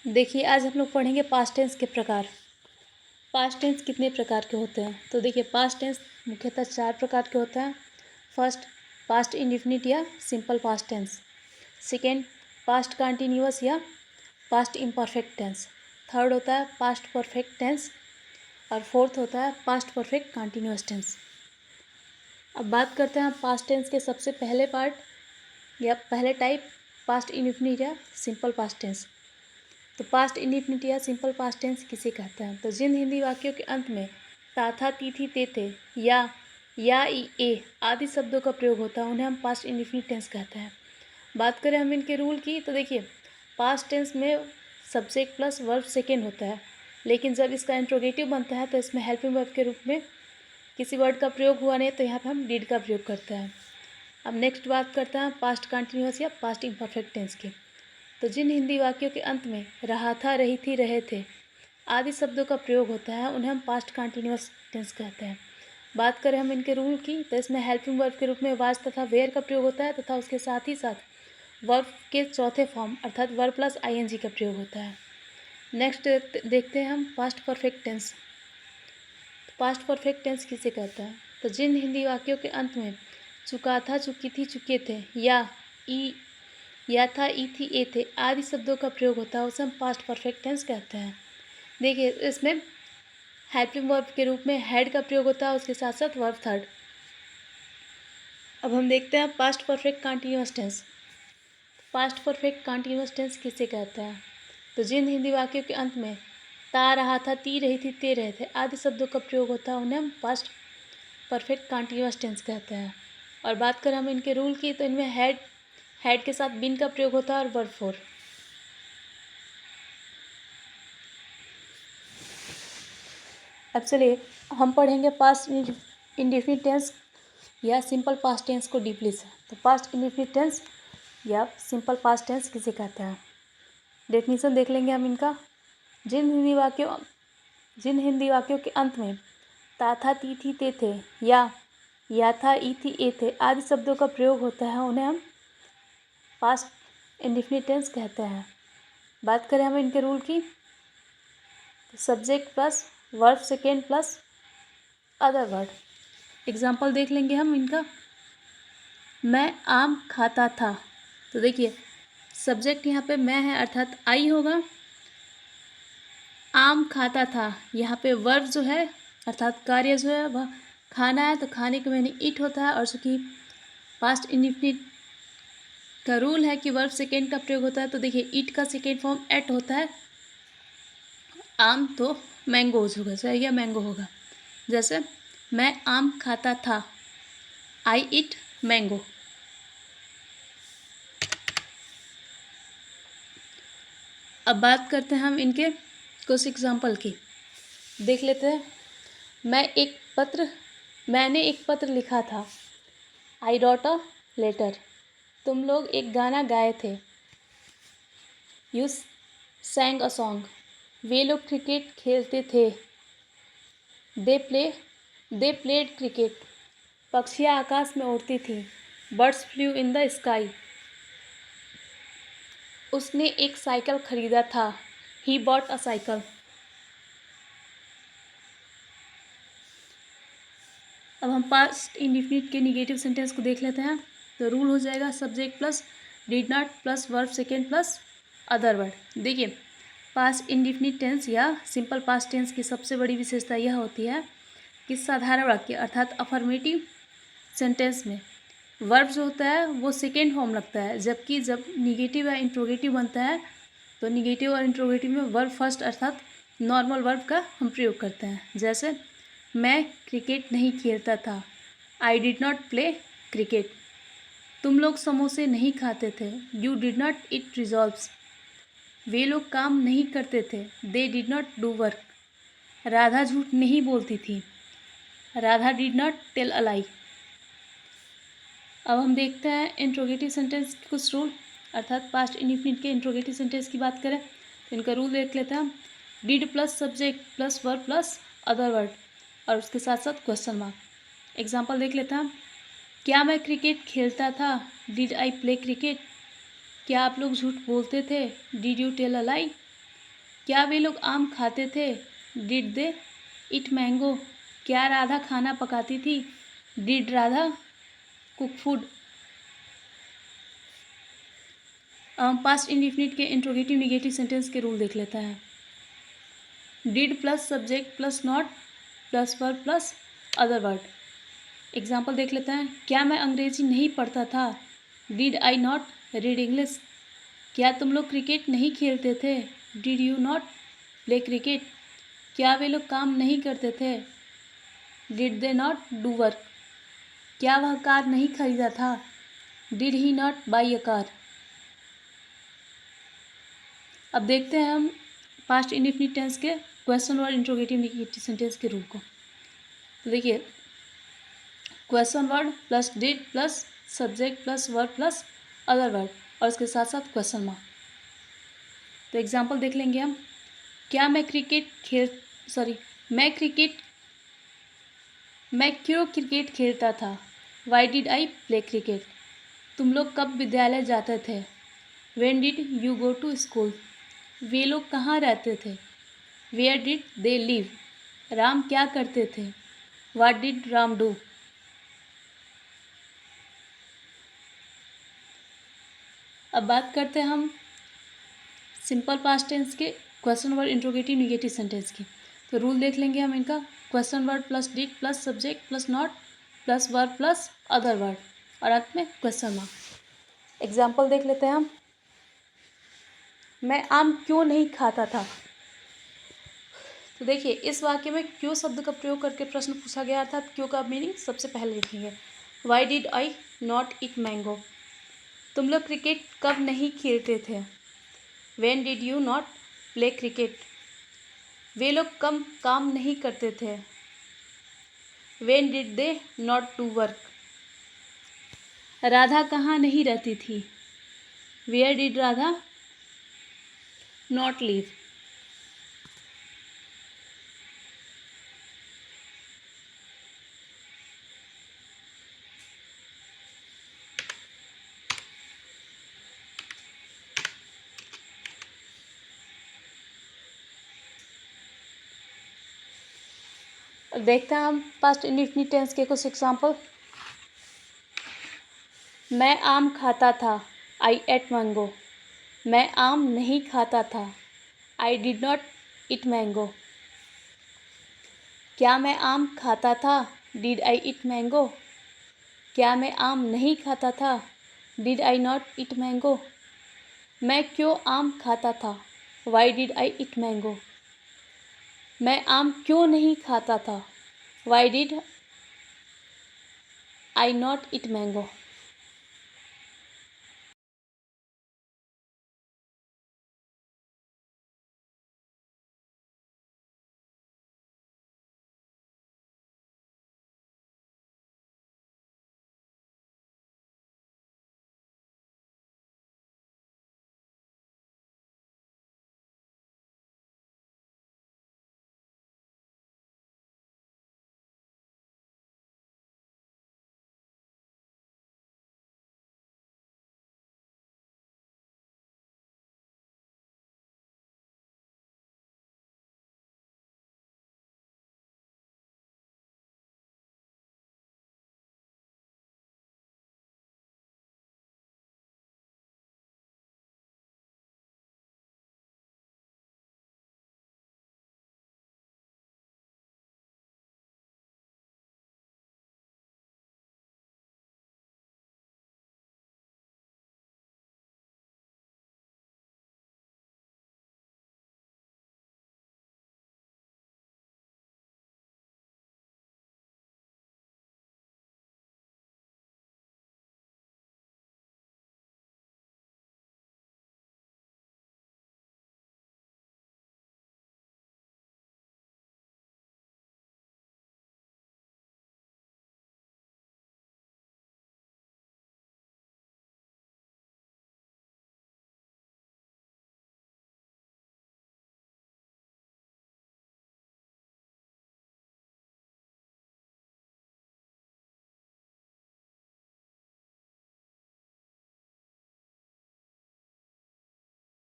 देखिए, आज हम लोग पढ़ेंगे पास्ट टेंस के प्रकार। पास्ट टेंस कितने प्रकार के होते हैं? तो देखिए, पास्ट टेंस मुख्यतः 4 प्रकार के होते हैं। फर्स्ट, पास्ट इंडेफिनिट या simple past tense. Second, past continuous या पास्ट इम्परफेक्ट टेंस। थर्ड होता है पास्ट परफेक्ट टेंस। और फोर्थ होता है पास्ट परफेक्ट कंटिन्यूअस टेंस। अब बात करते हैं पास्ट टेंस के सबसे पहले पार्ट या पहले टाइप, पास्ट इंडेफिनिट या सिंपल पास्ट टेंस। तो पास्ट इंडेफिनिट या सिंपल पास्ट टेंस किसे कहते हैं? तो जिन हिंदी वाक्यों के अंत में ता था, ती थी, ते थे या ई, ए आदि शब्दों का प्रयोग होता है उन्हें हम पास्ट इंडेफिनिट टेंस कहते हैं। बात करें हम इनके रूल की, तो देखिए, पास्ट टेंस में सब्जेक्ट प्लस वर्ब सेकेंड होता है, लेकिन जब इसका इंट्रोगेटिव बनता है तो इसमें हेल्पिंग वर्ब के रूप में किसी वर्ड का प्रयोग हुआ नहीं, तो यहाँ पर हम डिड का प्रयोग करते हैं। अब नेक्स्ट बात करते हैं पास्ट कंटिन्यूअस या पास्ट इम्परफेक्ट टेंस की। तो जिन हिंदी वाक्यों के अंत में रहा था, रही थी, रहे थे आदि शब्दों का प्रयोग होता है उन्हें हम पास्ट कंटिन्यूअस टेंस कहते हैं। बात करें हम इनके रूल की, तो इसमें हेल्पिंग वर्ब के रूप में वाज तथा वेयर का प्रयोग होता है तथा उसके साथ ही साथ वर्ब के चौथे फॉर्म अर्थात वर्ब प्लस आईएनजी का प्रयोग होता है। नेक्स्ट देखते हैं हम past perfect tense. Past perfect tense किसे कहते हैं? तो जिन हिंदी वाक्यों के अंत में चुका था, चुकी थी, चुके थे या था, ई थी, ए थे आदि शब्दों का प्रयोग होता है उसे हम पास्ट परफेक्ट टेंस कहते हैं। देखिए, इसमें हेल्पिंग वर्ब के रूप में हैड का प्रयोग होता है, उसके साथ साथ वर्ब थर्ड। अब हम देखते हैं past perfect continuous tense. Past perfect continuous tense किसे कहते हैं? तो जिन हिंदी वाक्यों के अंत में ता रहा था, ती रही थी, ते रहे थे आदि शब्दों का प्रयोग होता है उन्हें हम पास्ट परफेक्ट कंटिन्यूअस टेंस कहते हैं। और बात करें हम इनके रूल की, तो इनमें हैड के साथ बिन का प्रयोग होता है और वर्ब फोर। अब चलिए हम पढ़ेंगे पास्ट इंडेफिनिट टेंस या सिंपल पास्ट टेंस को डीपली से। तो पास्ट इंडेफिनिट टेंस या सिंपल पास्ट टेंस किसे कहते हैं? डेफिनेशन देख लेंगे हम इनका। जिन हिंदी वाक्यों के अंत में ता था, ती थी, ते थे या था, ई थी, ए थे आदि शब्दों का प्रयोग होता है उन्हें हम पास्ट इंडेफिनिट टेंस कहते हैं। बात करें हम इनके रूल की, तो subject plus verb second plus other word. Example देख लेंगे हम इनका। मैं आम खाता था, तो देखिए सब्जेक्ट यहाँ पे मैं है अर्थात आई होगा। आम खाता था, यहाँ पे वर्ब जो है अर्थात कार्य जो है वह खाना है, तो खाने के मैंने ईट होता है। और चूँकि पास्ट इंडेफिनिट का रूल है कि वर्ब सेकेंड का प्रयोग होता है, तो देखिए ईट का सेकेंड फॉर्म एट होता है। आम तो मैंगोज होगा, सही या मैंगो होगा। जैसे मैं आम खाता था, आई ईट मैंगो। अब बात करते हैं हम इनके कुछ एग्जाम्पल की, देख लेते हैं। मैंने एक पत्र लिखा था, आई रॉट अ लेटर। तुम लोग एक गाना गाए थे, यू सैंग अ सॉन्ग। वे लोग क्रिकेट खेलते थे, दे प्लेड क्रिकेट। पक्षियाँ आकाश में उड़ती थी, birds flu in the sky. उसने एक साइकिल खरीदा था, ही बॉट अ साइकिल। अब हम पास्ट इंडेफिनिट के निगेटिव सेंटेंस को देख लेते हैं। तो रूल हो जाएगा subject plus did not plus verb second plus other word. देखिए, पास्ट इंडेफिनिट टेंस या सिंपल पास्ट टेंस की सबसे बड़ी विशेषता यह होती है कि साधारण वाक्य अर्थात अफर्मेटिव सेंटेंस में वर्ब जो होता है वो सेकेंड फॉर्म लगता है, जबकि जब निगेटिव या इंट्रोगेटिव बनता है तो निगेटिव और इंट्रोगेटिव में वर्ब फर्स्ट अर्थात नॉर्मल वर्ब का हम प्रयोग करते हैं। जैसे मैं क्रिकेट नहीं खेलता था, I did not play cricket. तुम लोग समोसे नहीं खाते थे, you did not eat resolves. वे लोग काम नहीं करते थे, they did not do work. Radha झूठ नहीं बोलती थी, Radha did not tell a lie. अब हम देखते हैं इंट्रोगेटिव सेंटेंस के कुछ रूल, अर्थात पास्ट इंडेफिनिट के इंट्रोगेटिव सेंटेंस की बात करें तो इनका रूल देख लेते हैं हम। Did plus subject plus verb plus other word और उसके साथ साथ क्वेश्चन मार्क। एग्जाम्पल देख लेते हैं हम। क्या मैं क्रिकेट खेलता था, डिड आई प्ले क्रिकेट। क्या आप लोग झूठ बोलते थे, डिड यू टेल अ लाई। क्या वे लोग आम खाते थे? Did they it mango? क्या राधा खाना पकाती थी? Did Radha cook food? Past indefinite के इंट्रोगेटिव निगेटिव सेंटेंस के रूल देख लेते हैं। Did plus subject plus not plus verb plus other word. Example देख लेते हैं। क्या मैं अंग्रेजी नहीं पढ़ता था? Did I not read English? क्या तुम लोग क्रिकेट नहीं खेलते थे? Did you not play cricket? क्या वे लोग काम नहीं करते थे? Did they not do work? क्या वह कार नहीं खरीदा था? Did he not by a car? अब देखते हैं हम पास्ट इंडिफिनिट टेंस के question word interrogative negative sentence के रूल को। तो देखिए, question word plus did plus subject plus verb plus other word और इसके साथ साथ क्वेश्चन मार्क। तो एग्जांपल देख लेंगे हम। क्या मैं मैं क्यों क्रिकेट खेलता था? Why did I play cricket? तुम लोग कब विद्यालय जाते थे? When did you go to school? वे लोग कहाँ रहते थे? Where did they live? Ram क्या करते थे? What did Ram do? अब बात करते हैं हम सिंपल पास्ट टेंस के question word interrogative negative sentence की। तो रूल देख लेंगे हम इनका। Question word plus did plus subject plus not plus verb plus other word और अंत में क्वेश्चन मार्क। एग्जाम्पल देख लेते हैं हम। मैं आम क्यों नहीं खाता था? तो देखिए, इस वाक्य में क्यों शब्द का प्रयोग करके प्रश्न पूछा गया, अर्थात क्यों का मीनिंग सबसे पहले लिखेंगे। Why did I not eat mango? तुम लोग क्रिकेट कब नहीं खेलते थे? When did you not play cricket? वे लोग कम काम नहीं करते थे? When did they not do work? Radha कहाँ नहीं रहती थी? Where did Radha not live? देखते हैं हम पास्ट इंडेफिनिट टेंस के कुछ एग्जाम्पल। मैं आम खाता था। आई एट मैंगो। मैं आम नहीं खाता था। I did not eat mango. क्या मैं आम खाता था? Did I eat mango? क्या मैं आम नहीं खाता था? Did I not eat mango? मैं क्यों आम खाता था? Why did I eat mango? मैं आम क्यों नहीं खाता था? Why did I not eat mango?